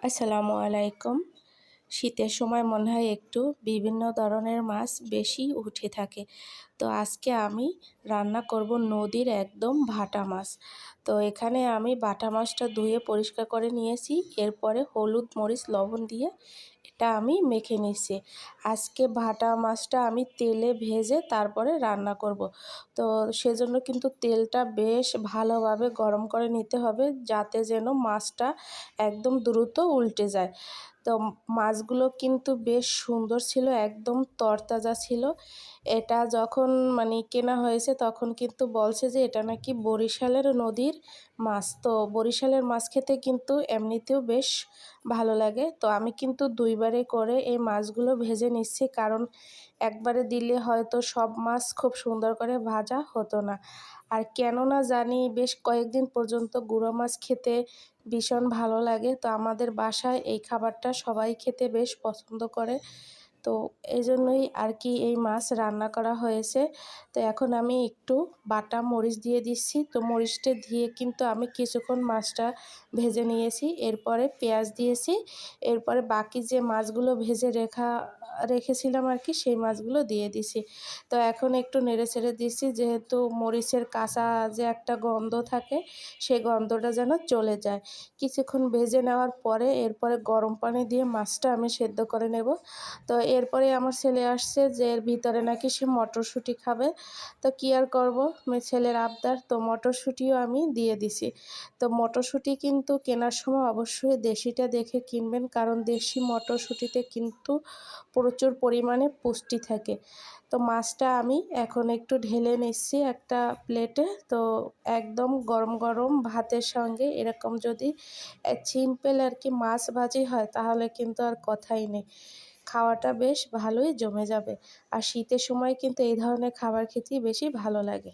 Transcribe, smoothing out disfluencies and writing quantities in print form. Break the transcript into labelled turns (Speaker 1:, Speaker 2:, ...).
Speaker 1: আসসালামু আলাইকুম। শীতের সময় মনে হয় একটু বিভিন্ন ধরনের মাছ বেশি উঠে থাকে। তো আজকে আমি রান্না করব নদীর একদম ভাটা মাছ। তো এখানে আমি বাটা মাছটা ধুয়ে পরিষ্কার করে নিয়েছি। এরপরে হলুদ, মরিচ, লবণ দিয়ে এটা আমি মেখে নিচ্ছি। আজকে ভাটা মাছটা আমি তেলে ভেজে তারপরে রান্না করব। তো সেজন্য কিন্তু তেলটা বেশ ভালোভাবে গরম করে নিতে হবে, যাতে যেন মাছটা একদম দ্রুত উল্টে যায়। তো মাছগুলো কিন্তু বেশ সুন্দর ছিল, একদম তরতাজা ছিল। এটা যখন কেনা হয়েছে তখন কিন্তু বলছে যে এটা নাকি বরিশালের নদীর মাছ। তো বরিশালের মাছ খেতে কিন্তু এমনিতেও বেশ ভালো লাগে। তো আমি কিন্তু দুইবারে করে এই মাছগুলো ভেজে নিচ্ছি, কারণ একবারে দিলে হয়তো সব মাছ খুব সুন্দর করে ভাজা হতো না। আর কেন না জানি বেশ কয়েকদিন পর্যন্ত গুঁড়ো মাছ খেতে ভীষণ ভালো লাগে। তো আমাদের বাসায় এই খাবারটা সবাই খেতে বেশ পছন্দ করে। তো এজন্যই আর কি এই মাছ রান্না করা হয়েছে। তো এখন আমি একটু বাটা মরিচ দিয়ে দিচ্ছি। তো মরিচটা দিয়ে কিন্তু আমি কিছুক্ষণ মাছটা ভেজে নিয়েছি। এরপরে পেঁয়াজ দিয়েছি। এরপরে বাকি যে মাছগুলো ভেজে রেখেছিলাম আর কি, সেই মাছগুলো দিয়ে দিছি। তো এখন একটু নেড়েচেড়ে দিচ্ছি, যেহেতু মরিচের কাঁচা যে একটা গন্ধ থাকে, সেই গন্ধটা যেন চলে যায়। কিছুক্ষণ ভেজে নেওয়ার পরে এরপরে গরম পানি দিয়ে মাছটা আমি সেদ্ধ করে নেব। তো এরপরে আমার ছেলে আসছে যে এর ভিতরে নাকি সে মটরশুঁটি খাবে। তো কী আর করব, ছেলের আবদার, তো মটরশুঁটিও আমি দিয়ে দিছি। তো মটরশুঁটি কিন্তু কেনার সময় অবশ্যই দেশিটা দেখে কিনবেন, কারণ দেশি মটরশুঁটিতে কিন্তু প্রচুর পরিমাণে পুষ্টি থাকে। তো মাছটা আমি এখন একটু ঢেলে নিচ্ছি একটা প্লেটে। তো একদম গরম গরম ভাতের সঙ্গে এরকম যদি সিম্পল আর কি মাছ ভাজি হয়, তাহলে কিন্তু আর কথাই নেই, খাওয়াটা বেশ ভালোই জমে যাবে। আর শীতের সময় কিন্তু এই ধরনের খাবার খেতেই বেশি ভালো লাগে।